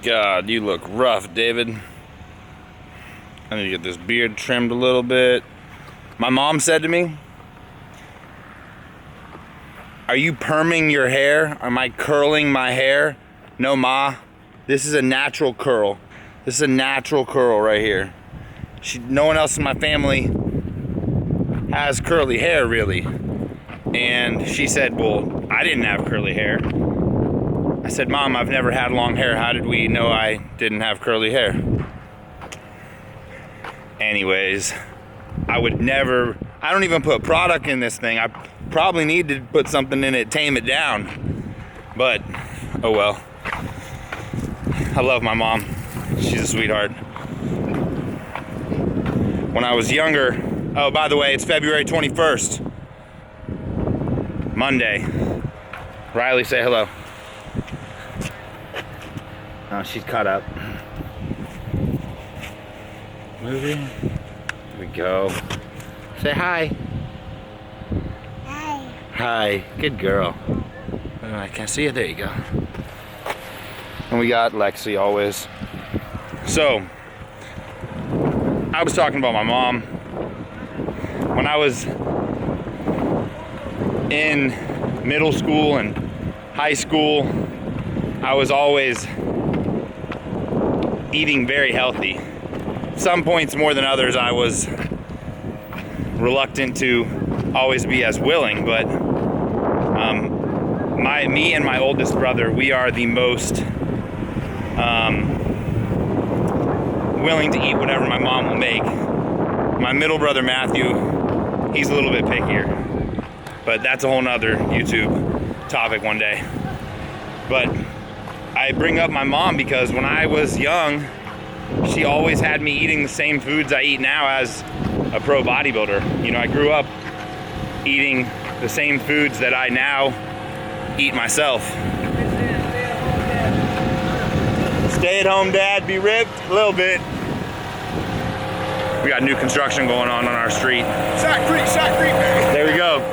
God, you look rough, David. I need to get this beard trimmed a little bit. My mom said to me, "Are you perming your hair? Am I curling my hair?" No, Ma. This is a natural curl. This is a natural curl right here. No one else in my family has curly hair, really. And she said, well, I didn't have curly hair. I said, Mom, I've never had long hair. How did we know I didn't have curly hair? Anyways, I don't even put product in this thing. I probably need to put something in it, tame it down. But, oh well. I love my mom. She's a sweetheart. When I was younger, oh, by the way, it's February 21st. Monday. Riley, say hello. Oh, she's caught up. Moving. Here we go. Say hi. Hi. Hi. Good girl. Oh, I can't see you. There you go. And we got Lexi always. So, I was talking about my mom. When I was in middle school and high school, I was always eating very healthy. Some points more than others, I was reluctant to always be as willing, but me and my oldest brother, we are the most willing to eat whatever my mom will make. My middle brother Matthew, he's a little bit pickier, but that's a whole nother YouTube topic one day. But I bring up my mom because when I was young, she always had me eating the same foods I eat now as a pro bodybuilder. You know, I grew up eating the same foods that I now eat myself. Stay at home dad, be ripped a little bit. We got new construction going on our street. Shot Creek, man. There we go.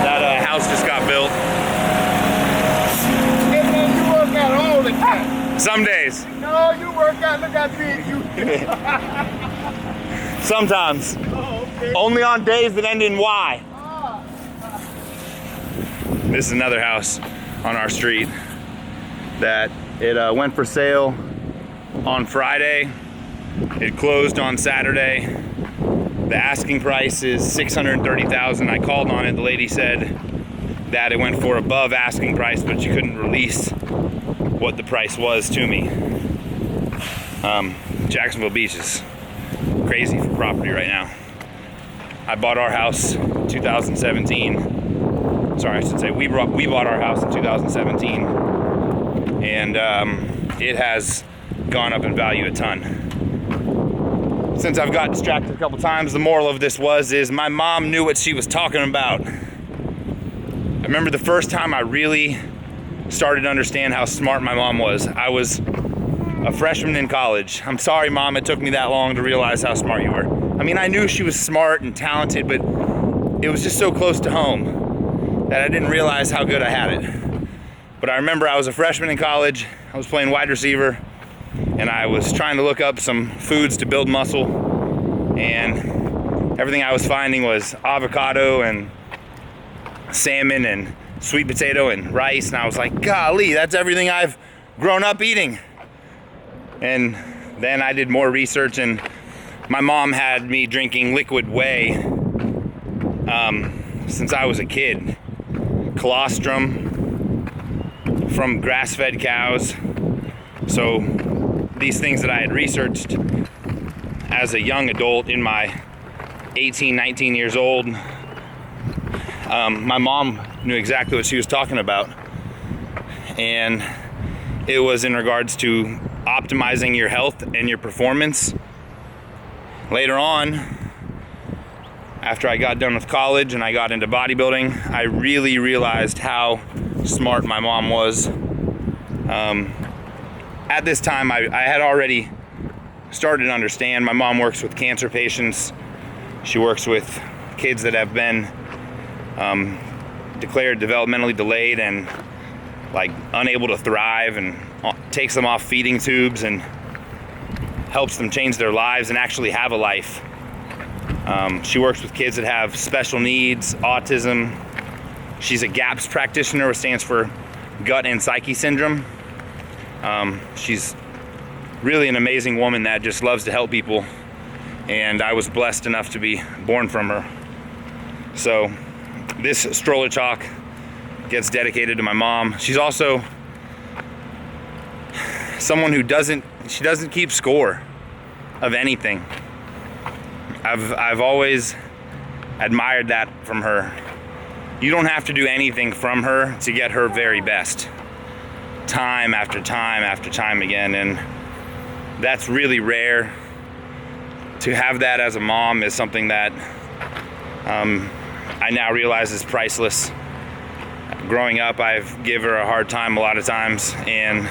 That house just got built. Hey man, you work out all the time. Some days. No, you work out, look how big you Sometimes. Oh, okay. Only on days that end in Y. Ah. This is another house on our street that it went for sale on Friday. It closed on Saturday. The asking price is $630,000. I called on it. The lady said that it went for above asking price, but she couldn't release what the price was to me. Jacksonville Beach is crazy for property right now. I bought our house in 2017. Sorry, I should say we bought our house in 2017, and it has gone up in value a ton. Since I've got distracted a couple times, the moral of this is my mom knew what she was talking about. I remember the first time I really started to understand how smart my mom was. I was a freshman in college. I'm sorry, Mom, it took me that long to realize how smart you were. I mean, I knew she was smart and talented, but it was just so close to home that I didn't realize how good I had it. But I remember I was a freshman in college. I was playing wide receiver, and I was trying to look up some foods to build muscle, and everything I was finding was avocado and salmon and sweet potato and rice, and I was like, golly, that's everything I've grown up eating. And then I did more research, and my mom had me drinking liquid whey since I was a kid. Colostrum from grass-fed cows. So these things that I had researched as a young adult in my 18, 19 years old, my mom knew exactly what she was talking about. And it was in regards to optimizing your health and your performance. Later on, after I got done with college and I got into bodybuilding, I really realized how smart my mom was. At this time, I had already started to understand. My mom works with cancer patients. She works with kids that have been declared developmentally delayed and like unable to thrive, and takes them off feeding tubes and helps them change their lives and actually have a life. She works with kids that have special needs, autism. She's a GAPS practitioner, which stands for gut and psyche syndrome. She's really an amazing woman that just loves to help people, and I was blessed enough to be born from her. So this stroller chalk gets dedicated to my mom. She's also someone who doesn't keep score of anything. I've always admired that from her. You don't have to do anything from her to get her very best, time after time after time again, and that's really rare. To have that as a mom is something that I now realize is priceless. Growing up, I've given her a hard time a lot of times, and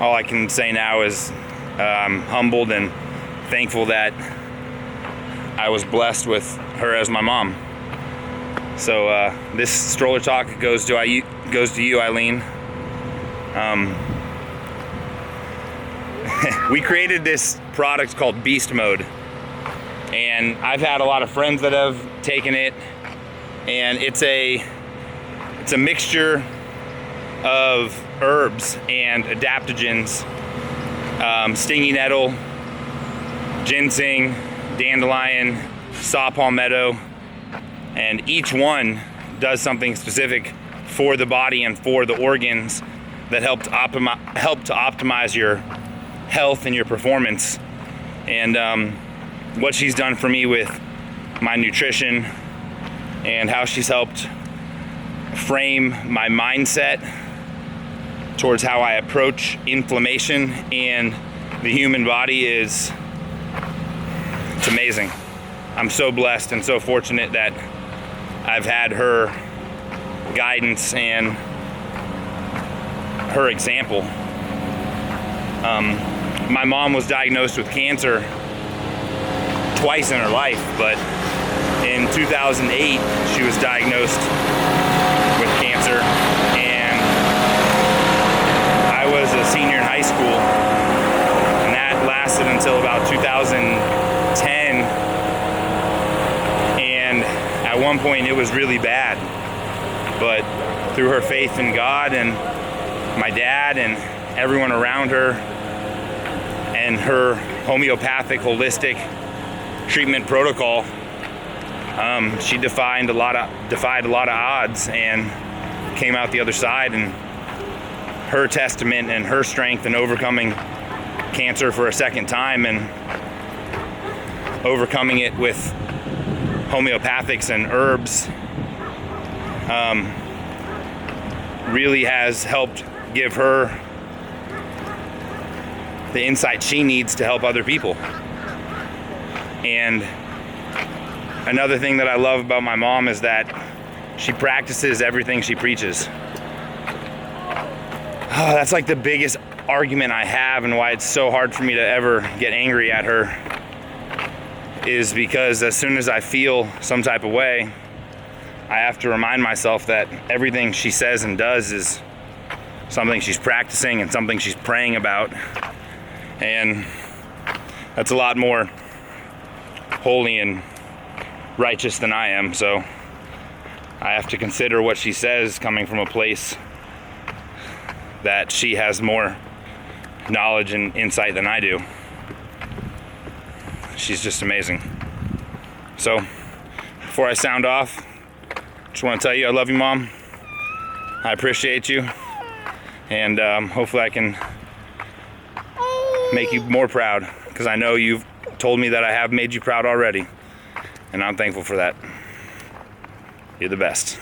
all I can say now is I'm humbled and thankful that I was blessed with her as my mom. So this stroller talk goes to you, Eileen. We created this product called Beast Mode, and I've had a lot of friends that have taken it, and it's a mixture of herbs and adaptogens, stingy nettle, ginseng, dandelion, saw palmetto, and each one does something specific for the body and for the organs that help to optimize your health and your performance. And what she's done for me with my nutrition and how she's helped frame my mindset towards how I approach inflammation and the human body it's amazing. I'm so blessed and so fortunate that I've had her guidance and her example. My mom was diagnosed with cancer twice in her life, but in 2008 she was diagnosed with cancer, and I was a senior in high school, and that lasted until about 2010, and at one point it was really bad, but through her faith in God and my dad and everyone around her and her homeopathic holistic treatment protocol, she defied a lot of odds and came out the other side. And her testament and her strength in overcoming cancer for a second time and overcoming it with homeopathics and herbs really has helped give her the insight she needs to help other people. And another thing that I love about my mom is that she practices everything she preaches. That's like the biggest argument I have, and why it's so hard for me to ever get angry at her, is because as soon as I feel some type of way, I have to remind myself that everything she says and does is something she's practicing and something she's praying about. And that's a lot more holy and righteous than I am, so I have to consider what she says coming from a place that she has more knowledge and insight than I do. She's just amazing. So before I sound off, just want to tell you I love you, Mom. I appreciate you, and hopefully I can make you more proud, because I know you've told me that I have made you proud already, and I'm thankful for that. You're the best.